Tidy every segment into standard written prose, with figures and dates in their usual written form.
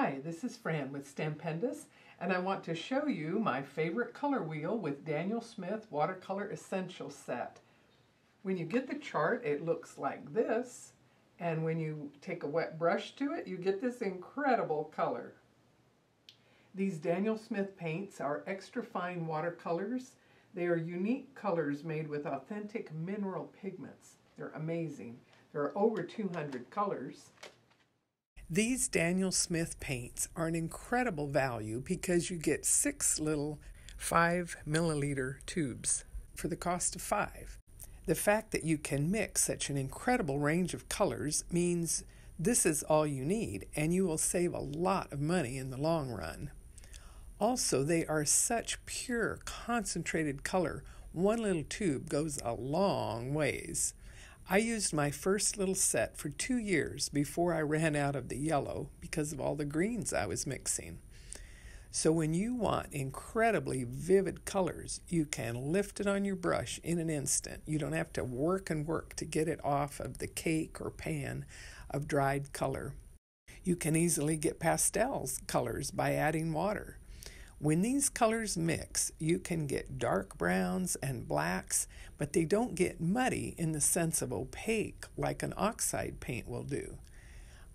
Hi, this is Fran with Stampendous, and I want to show you my favorite color wheel with Daniel Smith Watercolor Essentials set. When you get the chart, it looks like this, and when you take a wet brush to it, you get this incredible color. These Daniel Smith paints are extra fine watercolors. They are unique colors made with authentic mineral pigments. They're amazing. There are over 200 colors. These Daniel Smith paints are an incredible value because you get 6 little 5 milliliter tubes for the cost of 5. The fact that you can mix such an incredible range of colors means this is all you need, and you will save a lot of money in the long run. Also, they are such pure, concentrated color. One little tube goes a long ways. I used my first little set for 2 years before I ran out of the yellow because of all the greens I was mixing. So when you want incredibly vivid colors, you can lift it on your brush in an instant. You don't have to work and work to get it off of the cake or pan of dried color. You can easily get pastel colors by adding water. When these colors mix, you can get dark browns and blacks, but they don't get muddy in the sense of opaque like an oxide paint will do.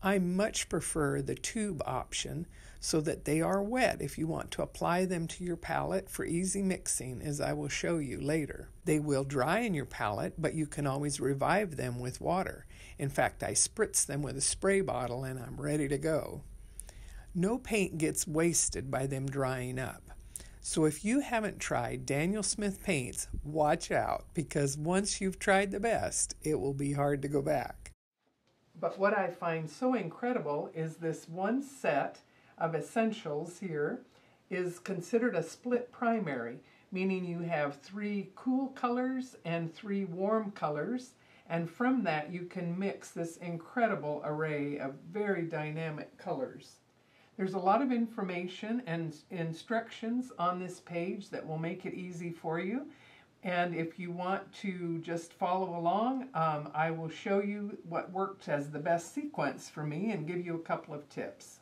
I much prefer the tube option so that they are wet if you want to apply them to your palette for easy mixing, as I will show you later. They will dry in your palette, but you can always revive them with water. In fact, I spritz them with a spray bottle and I'm ready to go. No paint gets wasted by them drying up. So if you haven't tried Daniel Smith paints, watch out, because once you've tried the best, it will be hard to go back. But what I find so incredible is this one set of essentials here is considered a split primary, meaning you have 3 cool colors and 3 warm colors, and from that you can mix this incredible array of very dynamic colors. There's a lot of information and instructions on this page that will make it easy for you. And if you want to just follow along, I will show you what worked as the best sequence for me and give you a couple of tips.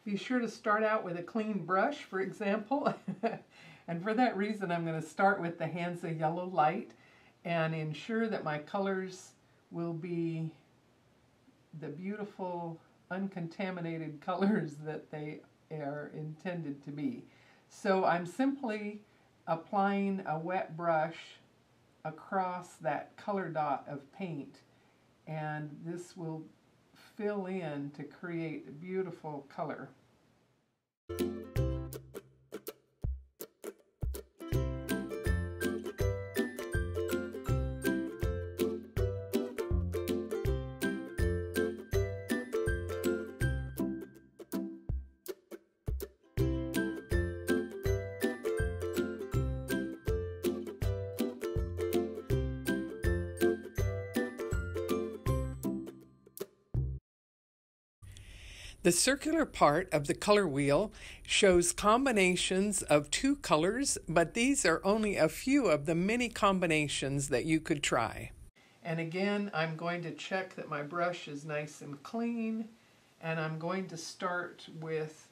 Be sure to start out with a clean brush, for example. And for that reason, I'm going to start with the Hansa Yellow Light and ensure that my colors will be the beautiful, uncontaminated colors that they are intended to be. So I'm simply applying a wet brush across that color dot of paint, and this will fill in to create a beautiful color. The circular part of the color wheel shows combinations of 2 colors, but these are only a few of the many combinations that you could try. And again, I'm going to check that my brush is nice and clean, and I'm going to start with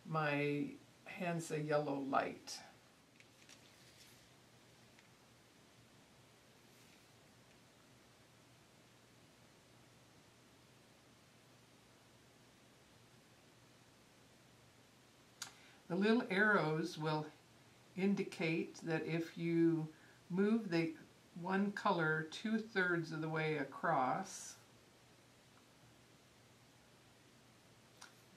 my Hansa Yellow Light. The little arrows will indicate that if you move the one color 2/3 of the way across,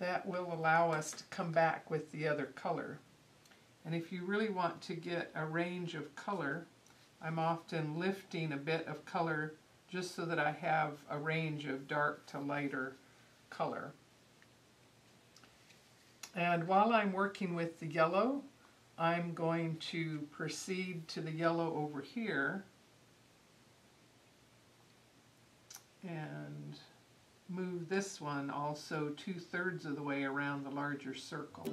that will allow us to come back with the other color. And if you really want to get a range of color, I'm often lifting a bit of color just so that I have a range of dark to lighter color. And while I'm working with the yellow, I'm going to proceed to the yellow over here and move this one also 2/3 of the way around the larger circle.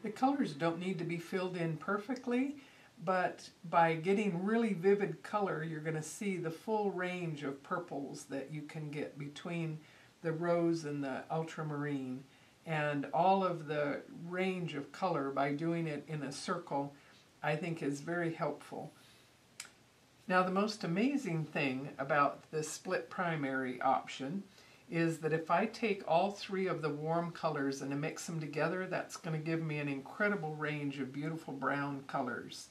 The colors don't need to be filled in perfectly, but by getting really vivid color, you're going to see the full range of purples that you can get between the rose and the ultramarine. And all of the range of color by doing it in a circle, I think is very helpful. Now, the most amazing thing about the split primary option is that if I take all three of the warm colors and mix them together, that's going to give me an incredible range of beautiful brown colors.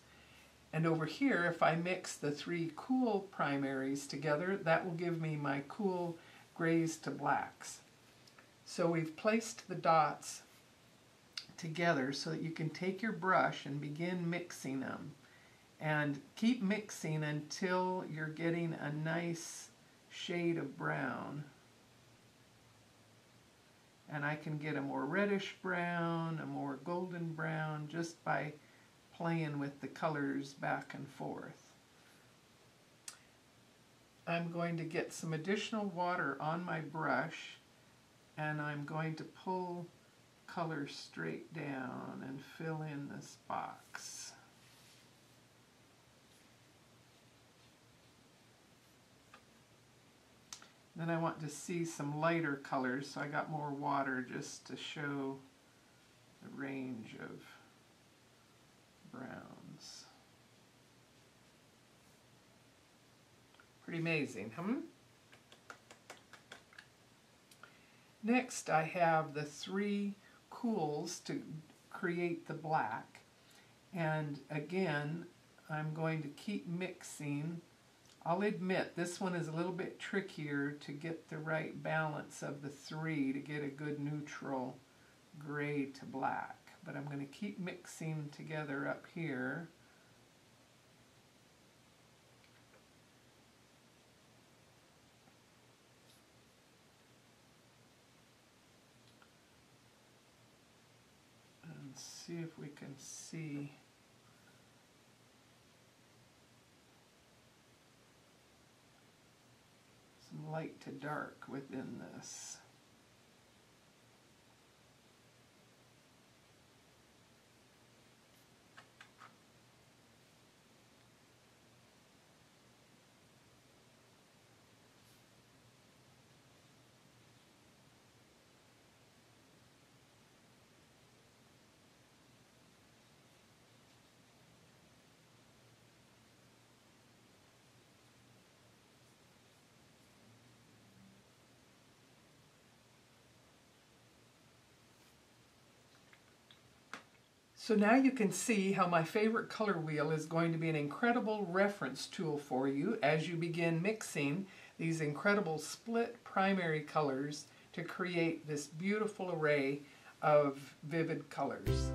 And over here, if I mix the three cool primaries together, that will give me my cool grays to blacks. So we've placed the dots together so that you can take your brush and begin mixing them. And keep mixing until you're getting a nice shade of brown. And I can get a more reddish brown, a more golden brown, just by playing with the colors back and forth. I'm going to get some additional water on my brush, and I'm going to pull color straight down and fill in this box. Then I want to see some lighter colors, so I got more water just to show the range of browns. Pretty amazing, huh? Next, I have the three cools to create the black. And again, I'm going to keep mixing. I'll admit this one is a little bit trickier to get the right balance of the three to get a good neutral gray to black. But I'm going to keep mixing together up here. And see if we can see light to dark within this. So now you can see how my favorite color wheel is going to be an incredible reference tool for you as you begin mixing these incredible split primary colors to create this beautiful array of vivid colors.